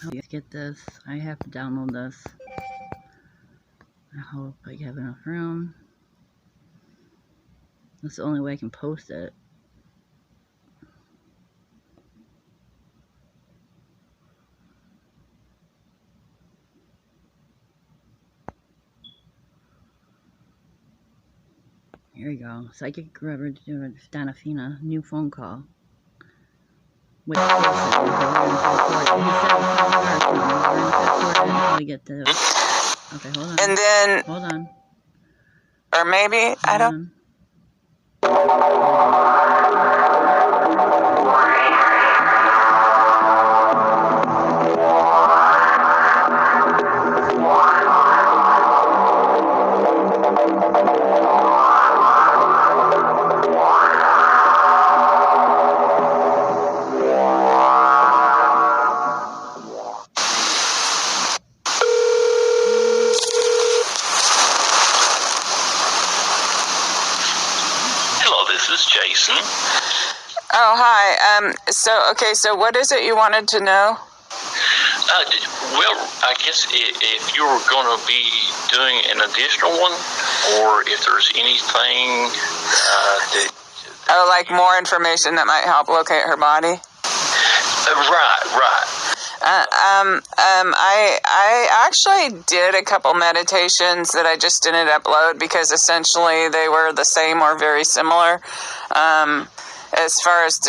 Let's get this. I have to download this. I hope I have enough room. That's the only way I can post it. Here we go. Psychic Rubber Donna Serafinas. New phone call. With he said get to. Okay, hold on. And then, hold on. Or maybe hold I don't. On. Jason. Oh, hi. So what is it you wanted to know? Well, I guess if you were going to be doing an additional one, or if there's anything that... Oh, like more information that might help locate her body? Right. I actually did a couple meditations that I just didn't upload because essentially they were the same or very similar. As far as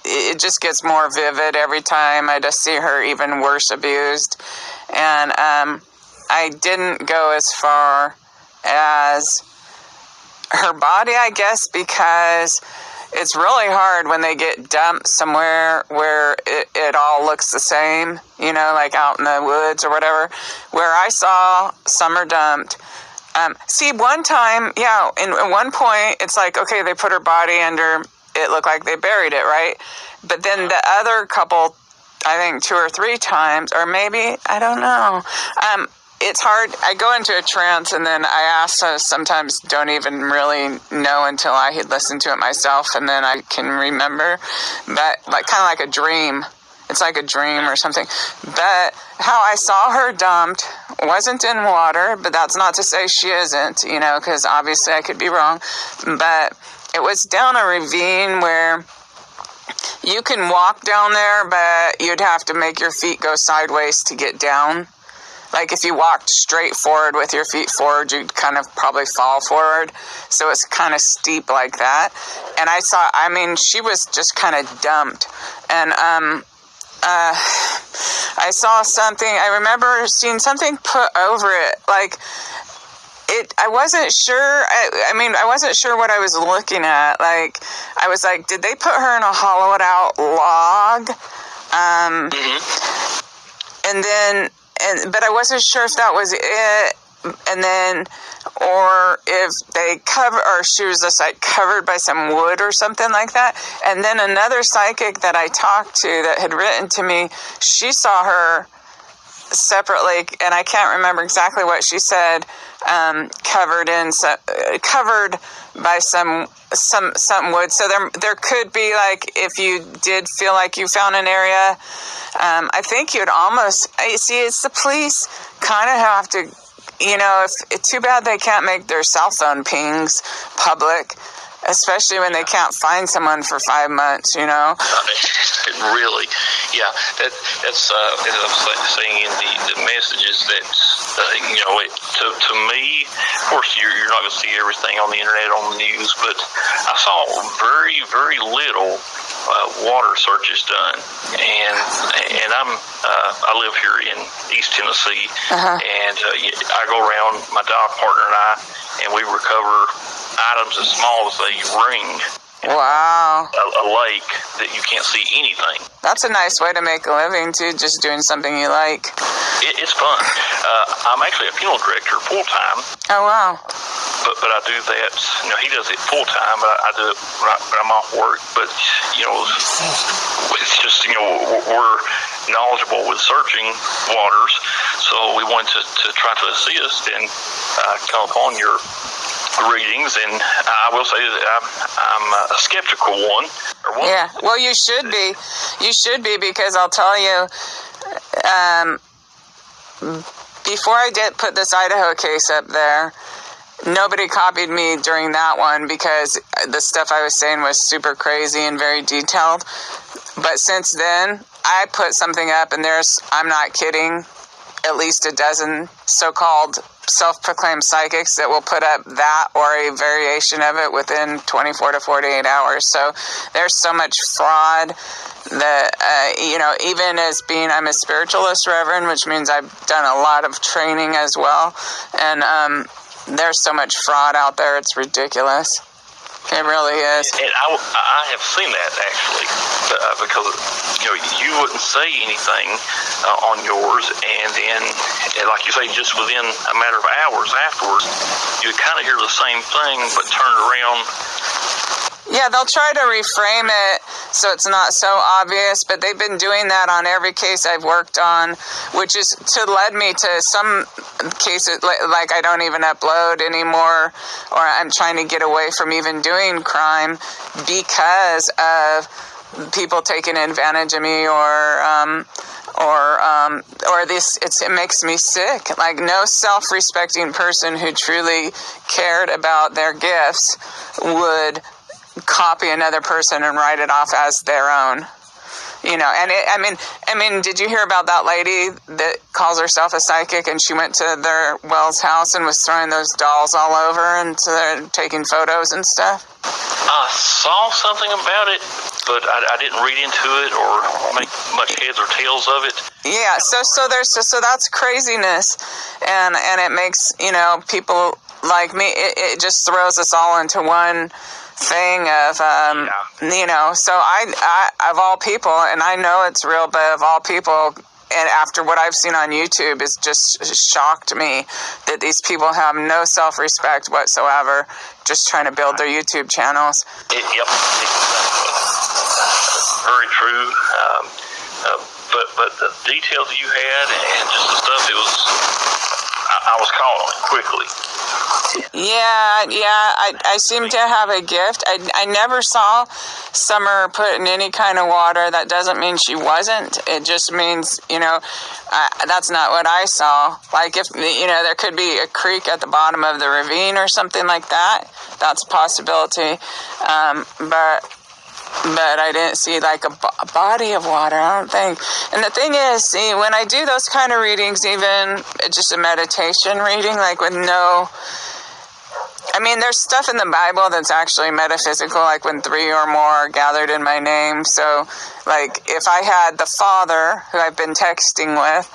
it just gets more vivid every time I just see her even worse abused. And I didn't go as far as her body, I guess, because it's really hard when they get dumped somewhere where it all looks the same, like out in the woods or whatever, where I saw some are dumped. See, one time, at one point, it's like, okay, they put her body under, it looked like they buried it, right? But then the other couple, I think 2 or 3 times, or maybe, I don't know, it's hard. I go into a trance and then I sometimes don't even really know until I had listened to it myself, and then I can remember, but kind of like a dream. It's like a dream or something. But how I saw her dumped wasn't in water, but that's not to say she isn't, because obviously I could be wrong. But it was down a ravine where you can walk down there, but you'd have to make your feet go sideways to get down. Like if you walked straight forward with your feet forward, you'd kind of probably fall forward. So it's kind of steep like that. And she was just kind of dumped. And I saw something, I remember seeing something put over it. I wasn't sure. I wasn't sure what I was looking at. I was like, did they put her in a hollowed out log? But I wasn't sure if that was it. And then, or if she was just covered by some wood or something like that. And then another psychic that I talked to that had written to me, she saw her separately, and I can't remember exactly what she said, covered by some wood. So there could be, if you did feel like you found an area, I think you'd almost, it's the police kind of have to, if it's too bad they can't make their cell phone pings public, especially when they can't find someone for 5 months, Really, yeah. That's as I was saying in the messages that to me, of course, you're not going to see everything on the internet, on the news, but I saw very, very little water searches done, and I live here in East Tennessee, and I go around, my dog partner and I, and we recover items as small as a ring. Wow. A lake that you can't see anything. That's a nice way to make a living, too, just doing something you like. It's fun. I'm actually a funeral director full-time. Oh, wow. But I do that. He does it full-time, but I do it when I'm off work. But, it's just, we're knowledgeable with searching waters, so we want to try to assist and come upon your readings, and I will say that I'm a skeptical one. Yeah, well, you should be. You should be, because I'll tell you, before I did put this Idaho case up there, nobody copied me during that one because the stuff I was saying was super crazy and very detailed. But since then, I put something up, and I'm not kidding, at least a dozen so-called self-proclaimed psychics that will put up that or a variation of it within 24 to 48 hours. So there's so much fraud that, even as being, I'm a spiritualist reverend, which means I've done a lot of training as well. And there's so much fraud out there, it's ridiculous. It really is. And I have seen that, actually, because, you wouldn't say anything on yours, and then, like you say, just within a matter of hours afterwards, you kind of hear the same thing, but turned around. Yeah, they'll try to reframe it so it's not so obvious, but they've been doing that on every case I've worked on, which is led me to some cases like I don't even upload anymore, or I'm trying to get away from even doing crime because of people taking advantage of me or this. It makes me sick. Like, no self-respecting person who truly cared about their gifts would copy another person and write it off as their own. And did you hear about that lady that calls herself a psychic, and she went to their Wells house and was throwing those dolls all over, and so they're taking photos and stuff? I saw something about it, but I didn't read into it or make much heads or tails of it. Yeah, so that's craziness, and it makes, people like me, it just throws us all into one thing of, so I of all people, and I know it's real, but of all people, and after what I've seen on YouTube, it's just shocked me that these people have no self-respect whatsoever, just trying to build their YouTube channels. Yep, exactly. Very true. But the details you had and just the stuff, I was caught on it quickly. Yeah, I seem to have a gift. I never saw Summer put in any kind of water. That doesn't mean she wasn't. It just means, that's not what I saw. Like, if, there could be a creek at the bottom of the ravine or something like that. That's a possibility. But I didn't see like a body of water, I don't think. And the thing is, see, when I do those kind of readings, even just a meditation reading, like with there's stuff in the Bible that's actually metaphysical, like when 3 or more are gathered in my name. So, like, if I had the Father, who I've been texting with,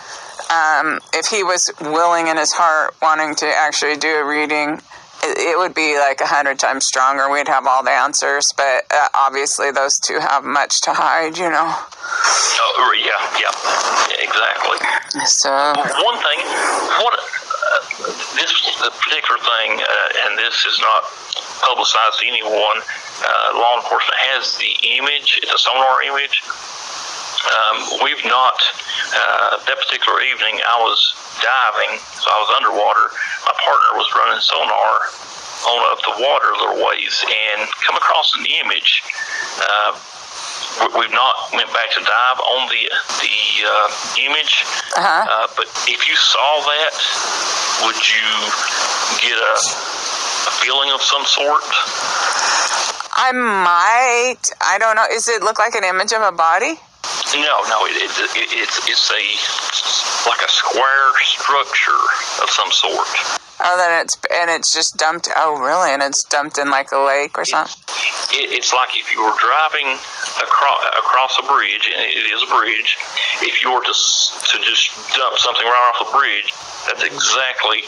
if he was willing in his heart, wanting to actually do a reading, it would be like 100 times stronger. We'd have all the answers, but obviously those two have much to hide, Oh, yeah, exactly. So one thing, this particular thing, and this is not publicized to anyone. Law enforcement has the image. It's a sonar image. We've not, that particular evening, I was diving, so I was underwater. My partner was running sonar on up the water a little ways and come across an image. We've not went back to dive on the image, but if you saw that, would you get a feeling of some sort? I might. I don't know. Does it look like an image of a body? No, it's like a square structure of some sort. Oh, then it's just dumped. Oh, really? And it's dumped in like a lake or something? It's like if you were driving across a bridge, and it is a bridge. If you were to just dump something right off the bridge, that's exactly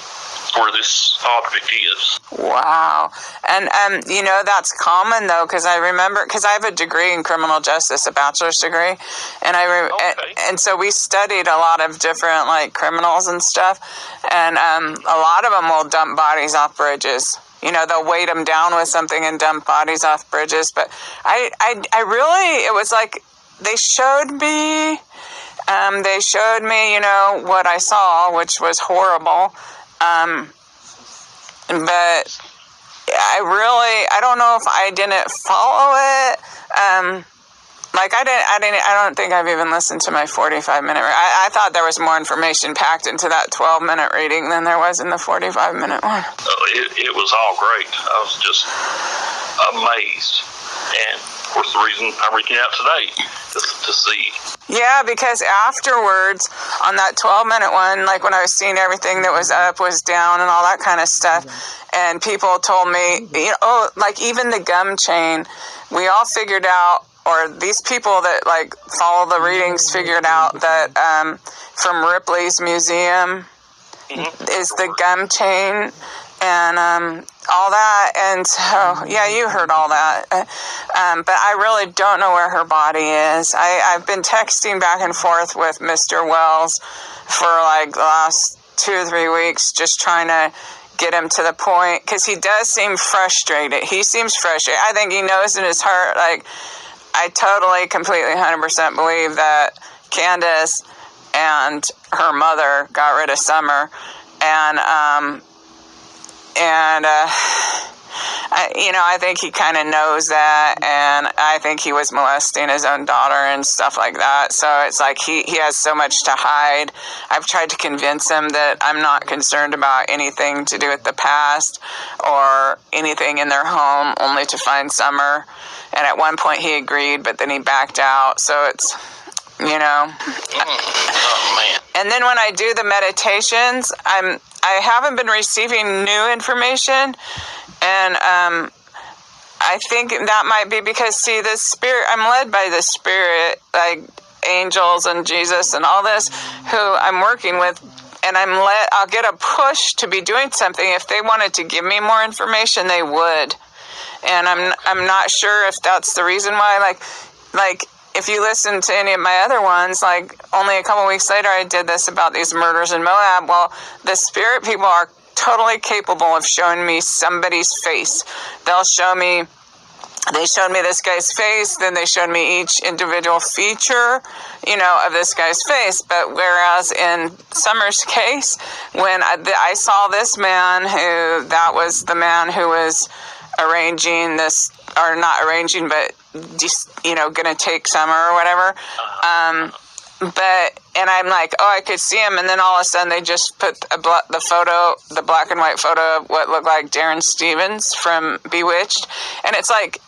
where this object is. Wow. And that's common though, because I remember, because I have a degree in criminal justice, a bachelor's degree, and and so we studied a lot of different like criminals and stuff, and a lot of them will dump bodies off bridges. They'll weight them down with something and dump bodies off bridges. But I really, it was like they showed me, what I saw, which was horrible. But I don't know if I didn't follow it. Like I don't think I've even listened to my 45-minute. I thought there was more information packed into that 12-minute reading than there was in the 45-minute one. It was all great. I was just amazed. And of course, the reason I'm reaching out today is to see. Yeah, because afterwards on that 12-minute one, like when I was seeing everything that was up, was down, and all that kind of stuff, and people told me, like even the gum chain, we all figured out, or these people that like follow the readings figured out that from Ripley's museum is the gum chain and all that. And so, yeah, you heard all that. But I really don't know where her body is. I've been texting back and forth with Mr. Wells for like the last 2 or 3 weeks, just trying to get him to the point, because he does seem frustrated. He seems frustrated. I think he knows in his heart, like, I totally, completely, 100% believe that Candace and her mother got rid of Summer, and I think he kind of knows that, and I think he was molesting his own daughter and stuff like that. So it's like he has so much to hide. I've tried to convince him that I'm not concerned about anything to do with the past or anything in their home, only to find Summer. And at one point he agreed, but then he backed out. So it's, Oh, man. And then when I do the meditations, I haven't been receiving new information, and I think that might be because, see, the Spirit, I'm led by the Spirit, like angels and Jesus and all this, who I'm working with, and I'll get a push to be doing something. If they wanted to give me more information, they would. And I'm not sure if that's the reason why, like if you listen to any of my other ones, like only a couple weeks later I did this about these murders in Moab. Well, the Spirit people are totally capable of showing me somebody's face. They showed me this guy's face, then they showed me each individual feature, of this guy's face. But whereas in Summer's case, when I saw this man, that was the man who was arranging this, or not arranging, but just, gonna take Summer or whatever. And I'm like, I could see him, and then all of a sudden they just put the black and white photo of what looked like Darren Stevens from Bewitched. And it's like,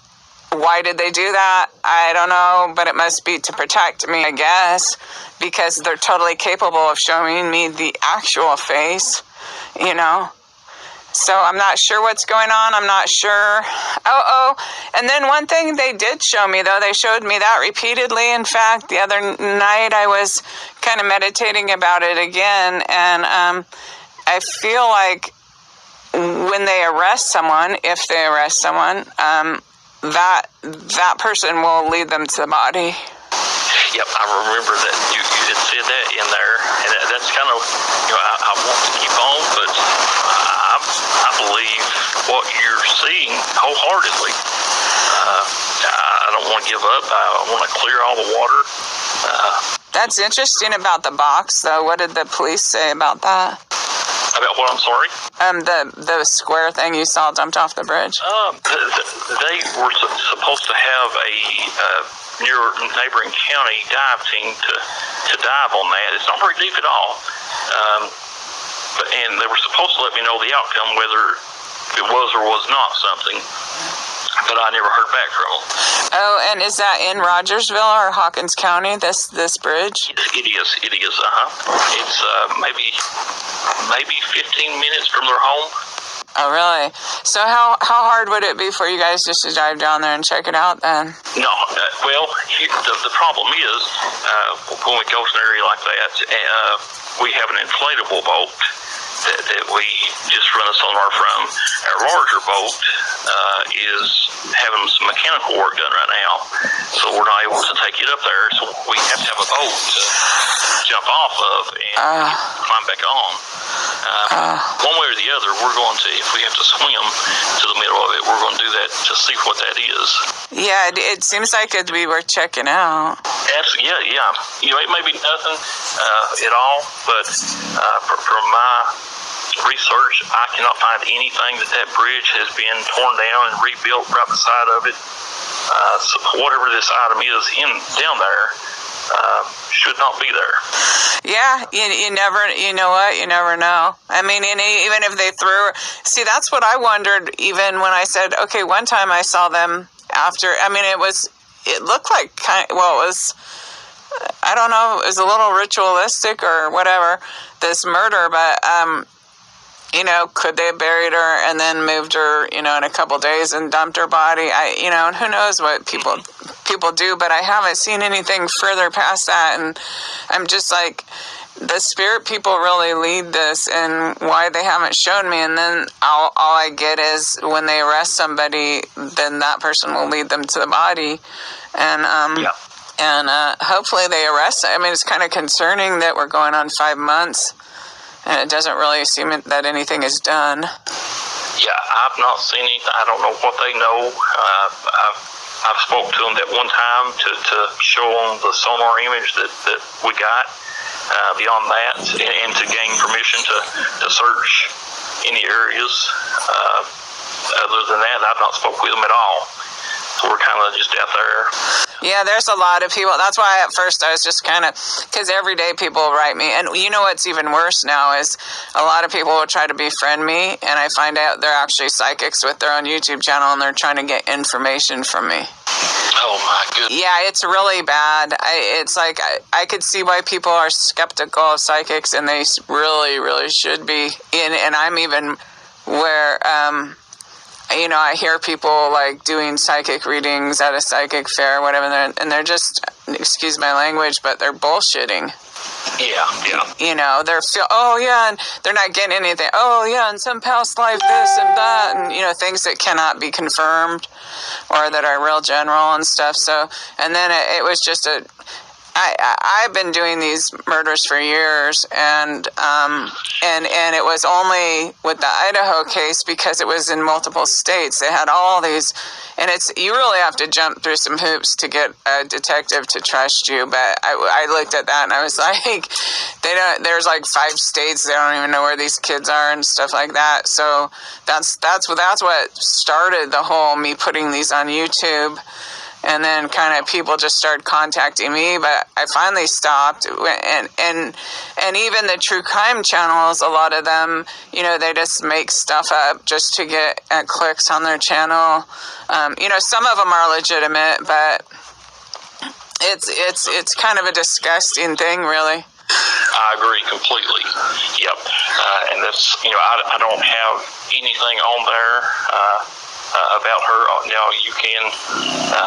why did they do that? I don't know, but it must be to protect me, I guess, because they're totally capable of showing me the actual face, So I'm not sure what's going on. I'm not sure. And then one thing they did show me, though, they showed me that repeatedly. In fact, the other night I was kind of meditating about it again, and I feel like when they arrest someone, if they arrest someone, that person will lead them to the body. Yep, I remember that you had said that in there, and that's kind of, I want to keep on, but I believe what you're seeing wholeheartedly. I don't want to give up. I want to clear all the water. That's interesting about the box, though. What did the police say about that? About what, I'm sorry? The square thing you saw dumped off the bridge. They were supposed to have a near neighboring county dive team to dive on that. It's not very deep at all. And they were supposed to let me know the outcome, whether it was or was not something. But I never heard back from them. Oh, and is that in Rogersville or Hawkins County, this bridge? It is, It's maybe 15 minutes from their home. Oh, really? So how hard would it be for you guys just to drive down there and check it out then? No, the problem is, when we go to an area like that, we have an inflatable boat that we just run a sonar from. Our larger boat is having some mechanical work done right now, so we're not able to take it up there, so we have to have a boat to jump off of and climb back on. One way or the other, we're going to, if we have to swim to the middle of it, we're going to do that to see what that is. Yeah, it seems like it'd be worth checking out. Absolutely, yeah. It may be nothing at all, but from my research, I cannot find anything that bridge has been torn down and rebuilt right beside of it. So whatever this item is down there should not be there. Yeah, you never, you know what, you never know. I mean, and even if they see, that's what I wondered even when I said, okay, one time I saw them after, I mean, it looked like it was, I don't know, it was a little ritualistic or whatever, this murder, but, could they have buried her and then moved her, in a couple days and dumped her body? And who knows what people do, but I haven't seen anything further past that. And I'm just like, the spirit people really lead this, and why they haven't shown me. And then all I get is when they arrest somebody, then that person will lead them to the body. And, hopefully they arrest. I mean, it's kind of concerning that we're going on 5 months. And it doesn't really seem that anything is done. Yeah, I've not seen anything. I don't know what they know. I've spoke to them that one time to show them the sonar image that we got. Beyond that, and to gain permission to search any areas. Other than that, I've not spoke with them at all. So we're kind of just out there. Yeah, there's a lot of people. That's why at first I was just kind of, because every day people write me. And you know what's even worse now is a lot of people will try to befriend me, and I find out they're actually psychics with their own YouTube channel, and they're trying to get information from me. Oh my goodness. Yeah, it's really bad. It's like I could see why people are skeptical of psychics, and they really, really should be. And I'm even where, I hear people like doing psychic readings at a psychic fair or whatever, and they're just, excuse my language, but they're bullshitting. Yeah. And they're not getting anything. Oh, yeah, in some past life, this and that, and, things that cannot be confirmed or that are real general and stuff. So, and then it was just I've been doing these murders for years, and it was only with the Idaho case because it was in multiple states. They had all these, and you really have to jump through some hoops to get a detective to trust you. But I looked at that and I was like, there's like 5 states, they don't even know where these kids are and stuff like that. So that's what started the whole me putting these on YouTube. And then kind of people just started contacting me, but I finally stopped. And even the true crime channels, a lot of them, they just make stuff up just to get clicks on their channel. Some of them are legitimate, but it's kind of a disgusting thing, really. I agree completely. Yep. And that's, I don't have anything on there about her. Now you can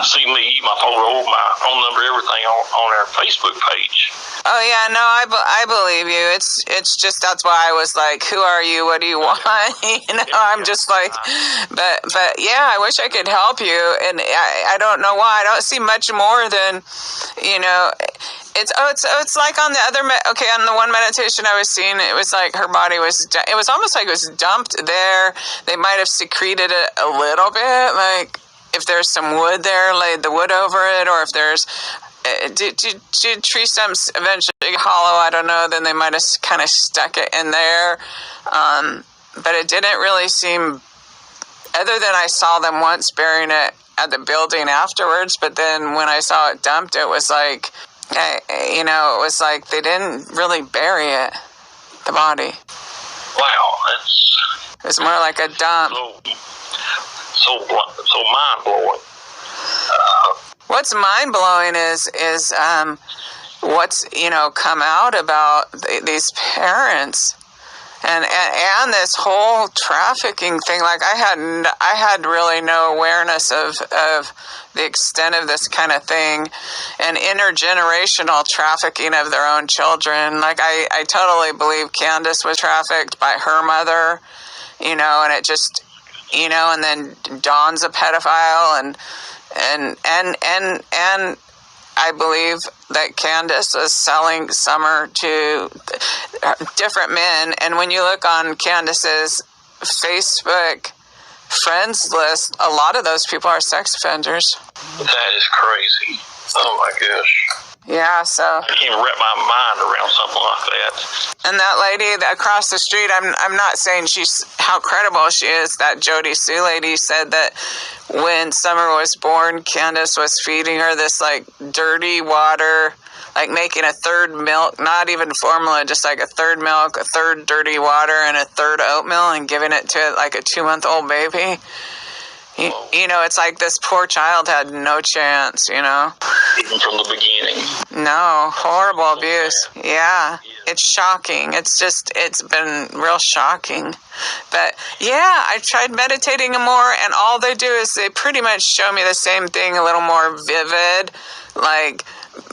see me, my photo, my phone number, everything on our Facebook page. Oh yeah, no, I believe you. It's just, that's why I was like, who are you? What do you want? I'm just like, but yeah, I wish I could help you, and I don't know why. I don't see much more than, It's like on the other, on the one meditation I was seeing, it was like her body it was almost like it was dumped there. They might have secreted it a little bit, like if there's some wood there, laid the wood over it, or if there's, did tree stumps eventually get hollow, I don't know, then they might have kind of stuck it in there. But it didn't really seem, other than I saw them once burying it at the building afterwards, but then when I saw it dumped, it was like, it was like they didn't really bury it, the body. Wow, it was more like a dump. So mind-blowing. What's mind-blowing is what's, come out about these parents. And this whole trafficking thing, like I had really no awareness of the extent of this kind of thing, and intergenerational trafficking of their own children. Like I totally believe Candace was trafficked by her mother, and it just, and then Dawn's a pedophile, and I believe that Candace is selling Summer to different men. And when you look on Candace's Facebook friends list, a lot of those people are sex offenders. That is crazy. Oh my gosh. Yeah, so I can't even wrap my mind around something like that. and that lady that across the street, I'm not saying she's how credible she is. That Jody Sue lady said that when Summer was born, Candace was feeding her this like dirty water, like making a third milk, not even formula, just like a third milk, a third dirty water, and a third oatmeal, and giving it to like a 2-month-old baby. You know, it's like this poor child had no chance, you know. Even from the beginning. No, horrible abuse. Yeah, it's shocking. It's been real shocking. But yeah, I tried meditating more, and all they do is they pretty much show me the same thing, a little more vivid. Like,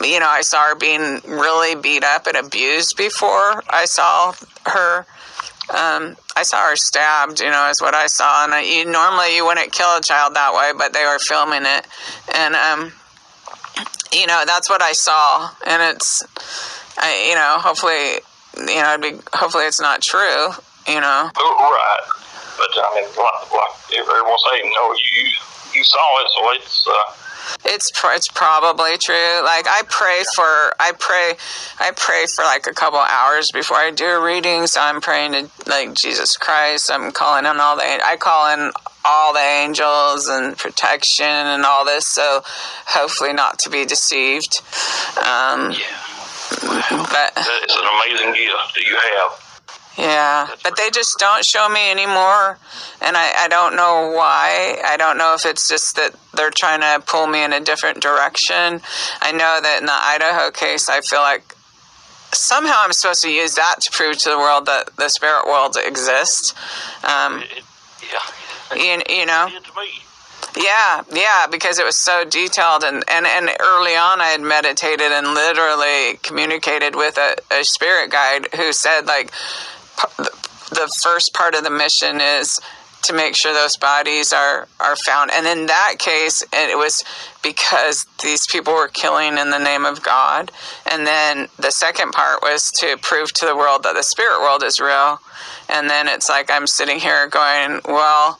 you know, I saw her being really beat up and abused before. I saw her stabbed, you know, is what I saw. And normally you wouldn't kill a child that way, but they were filming it. And, you know, that's what I saw. And it's, you know, hopefully, you know, hopefully it's not true, you know. Right. But, I mean, like everyone saying, no, you saw it, so it's probably true. Like I pray for like a couple hours before I do a reading. So I'm praying to like Jesus Christ. I call in all the angels and protection and all this. So hopefully not to be deceived. But it's an amazing gift that you have. Yeah, but they just don't show me anymore, and I don't know why. I don't know if it's just that they're trying to pull me in a different direction. I know that in the Idaho case, I feel like somehow I'm supposed to use that to prove to the world that the spirit world exists. You know? Yeah, because it was so detailed, and early on I had meditated and literally communicated with a spirit guide who said, like, the first part of the mission is to make sure those bodies are found. And in that case, it was because these people were killing in the name of God. And then the second part was to prove to the world that the spirit world is real. And then it's like I'm sitting here going, well,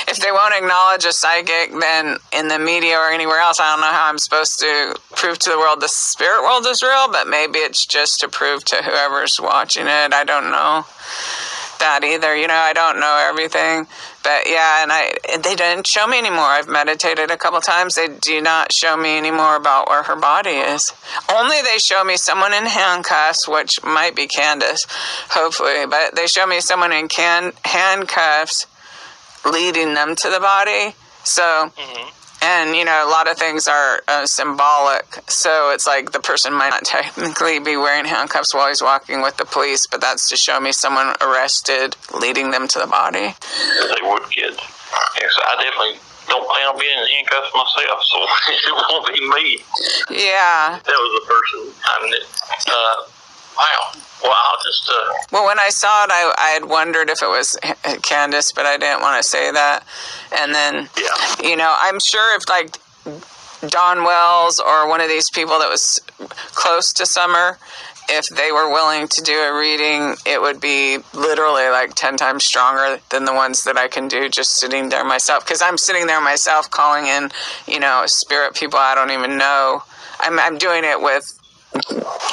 if they won't acknowledge a psychic, then in the media or anywhere else, I don't know how I'm supposed to prove to the world the spirit world is real, but maybe it's just to prove to whoever's watching it. I don't know that either. You know, I don't know everything. But yeah, and they didn't show me anymore. I've meditated a couple times. They do not show me anymore about where her body is. Only they show me someone in handcuffs, which might be Candace, hopefully. But they show me someone in handcuffs leading them to the body. So, and you know, a lot of things are symbolic. So it's like the person might not technically be wearing handcuffs while he's walking with the police, but that's to show me someone arrested leading them to the body. They would get. Yes, I definitely don't plan on being in handcuffs myself, so it won't be me. Yeah. That was the person. Wow. Well, I'll just. Well, when I saw it, I had wondered if it was Candace, but I didn't want to say that. And then, you know, I'm sure if like Don Wells or one of these people that was close to Summer, if they were willing to do a reading, it would be literally like 10 times stronger than the ones that I can do just sitting there myself. Because I'm sitting there myself calling in, you know, spirit people I don't even know. I'm doing it with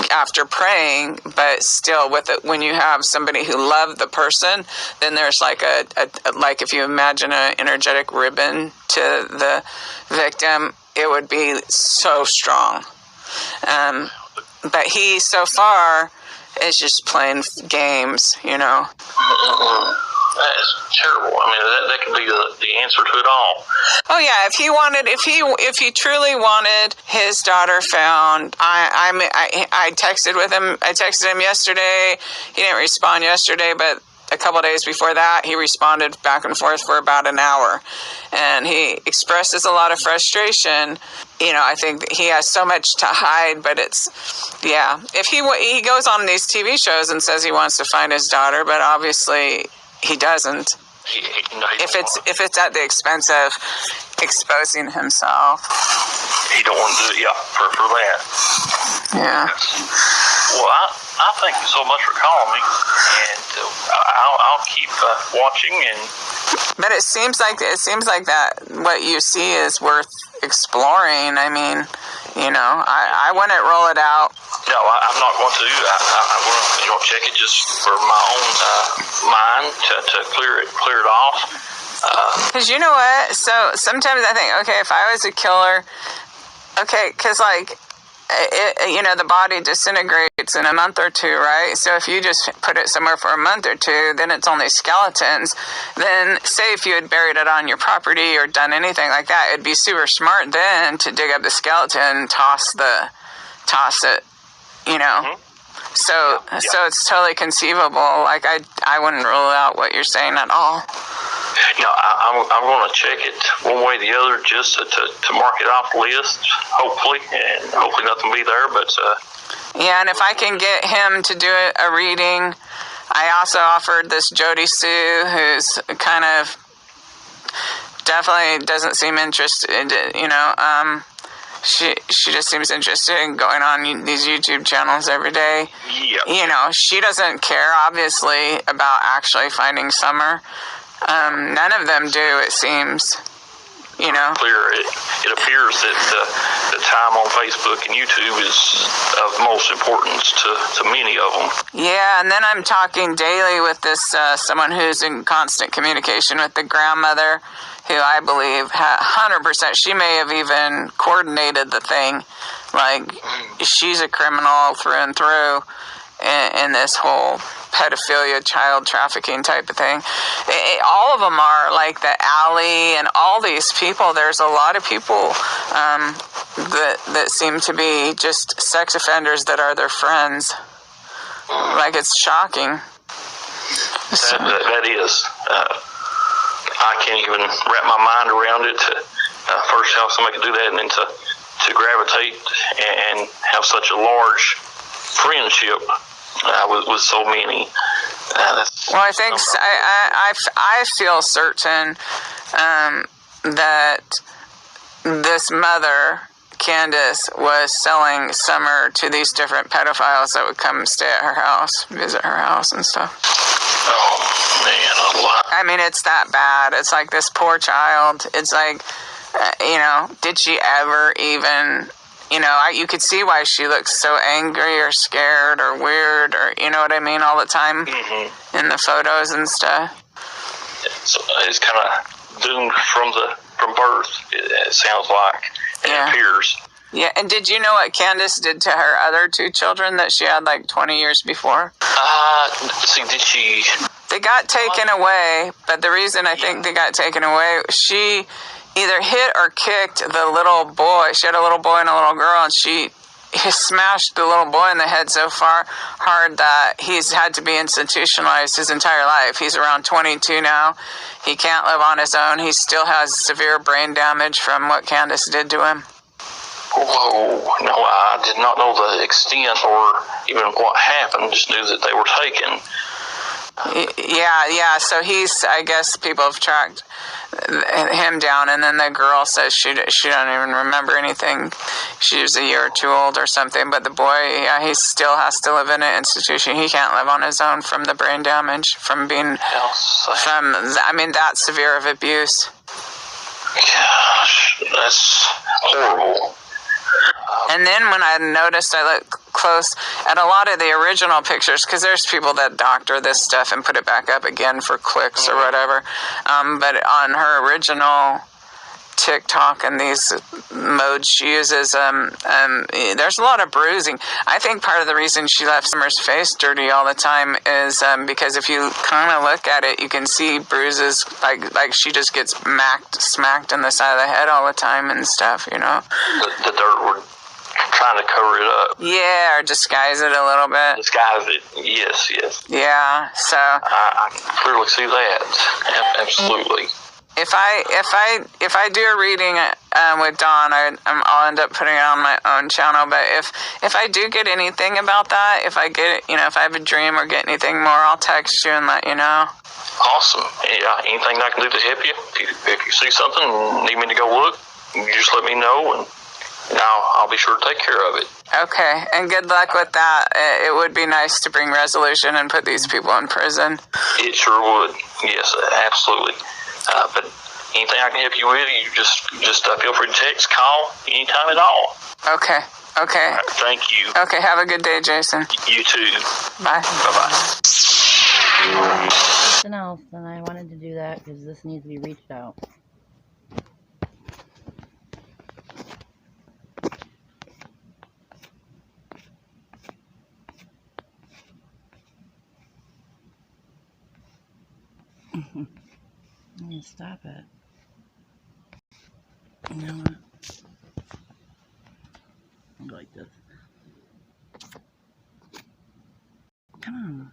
after praying, but still with it, when you have somebody who loved the person, then there's like a like if you imagine an energetic ribbon to the victim, it would be so strong. But he so far is just playing games, you know. That is terrible. I mean, that could be the answer to it all. Oh yeah, if he truly wanted his daughter found, I texted with him. I texted him yesterday. He didn't respond yesterday, but a couple of days before that, he responded back and forth for about an hour, and he expresses a lot of frustration. You know, I think that he has so much to hide, but it's, yeah. If he goes on these TV shows and says he wants to find his daughter, but obviously he doesn't. If it's at the expense of exposing himself, he don't want to do it. For that. Yeah. Well, I thank you so much for calling me, and I'll keep watching. But it seems like that what you see is worth exploring. I mean, I wouldn't roll it out. No, I'm not going to. I'm going to check it just for my own mind to clear it off. Because you know what? So sometimes I think, okay, if I was a killer, okay, because the body disintegrates in a month or two, right? So if you just put it somewhere for a month or two, then it's only skeletons. Then say if you had buried it on your property or done anything like that, it'd be super smart then to dig up the skeleton, toss it, Mm-hmm. So it's totally conceivable. Like I wouldn't rule out what you're saying at all. No, I'm going to check it one way or the other just to mark it off the list, hopefully, and hopefully nothing will be there. But yeah, and if I can get him to do a reading, I also offered this Jody Sue, who's kind of definitely doesn't seem interested. She just seems interested in going on these YouTube channels every day. Yeah. She doesn't care, obviously, about actually finding Summer. None of them do, it seems. Clear. It appears that the time on Facebook and YouTube is of most importance to many of them. Yeah, and then I'm talking daily with this someone who's in constant communication with the grandmother, who I believe 100%, she may have even coordinated the thing. Like, she's a criminal through and through in this whole pedophilia, child trafficking type of thing. All of them are, like the alley and all these people. There's a lot of people that seem to be just sex offenders that are their friends. Like, it's shocking. That is. I can't even wrap my mind around it. First, how somebody could do that, and then to gravitate and have such a large friendship with so many. Well, I think I feel certain that this mother, Candace, was selling Summer to these different pedophiles that would come stay at her house, visit her house and stuff. Oh, man, a lot. I mean, it's that bad. It's like this poor child. It's like, did she ever even, you could see why she looks so angry or scared or weird or, you know what I mean, all the time in the photos and stuff. It's kind of doomed from birth, it sounds like. It appears. Yeah, and did you know what Candace did to her other two children that she had like 20 years before? Did she... They got taken away, but the reason I think they got taken away, she either hit or kicked the little boy. She had a little boy and a little girl, and she smashed the little boy in the head so hard that he's had to be institutionalized his entire life. He's around 22 now. He can't live on his own. He still has severe brain damage from what Candace did to him. Whoa, no, I did not know the extent or even what happened. Just knew that they were taken. Yeah, so I guess people have tracked him down, and then the girl says she don't even remember anything. She was a year or two old or something, but the boy, he still has to live in an institution. He can't live on his own from the brain damage, from being, that severe of abuse. Gosh, that's horrible. And then when I noticed, I looked close at a lot of the original pictures, because there's people that doctor this stuff and put it back up again for clicks or whatever. But on her original TikTok and these modes she uses, there's a lot of bruising. I think part of the reason she left Summer's face dirty all the time is because if you kind of look at it, you can see bruises, like she just gets smacked in the side of the head all the time and stuff, The dirt would trying to cover it up. Yeah, or disguise it a little bit. Disguise it, yes. Yeah, so I clearly see that. Absolutely. If I do a reading with Dawn, I'll end up putting it on my own channel. But if I do get anything about that, if I get if I have a dream or get anything more, I'll text you and let you know. Awesome. Yeah, anything I can do to help you? If you see something and need me to go look, you just let me know, and I'll be sure to take care of it. Okay, and good luck with that. It would be nice to bring resolution and put these people in prison. It sure would. Yes, absolutely. But anything I can help you with, you just feel free to text, call anytime at all. Okay. Okay. All right, thank you. Okay. Have a good day, Jason. You too. Bye. Bye-bye. Something else, and I wanted to do that because this needs to be reached out. Stop it. You know what? I'll go like this. Come on.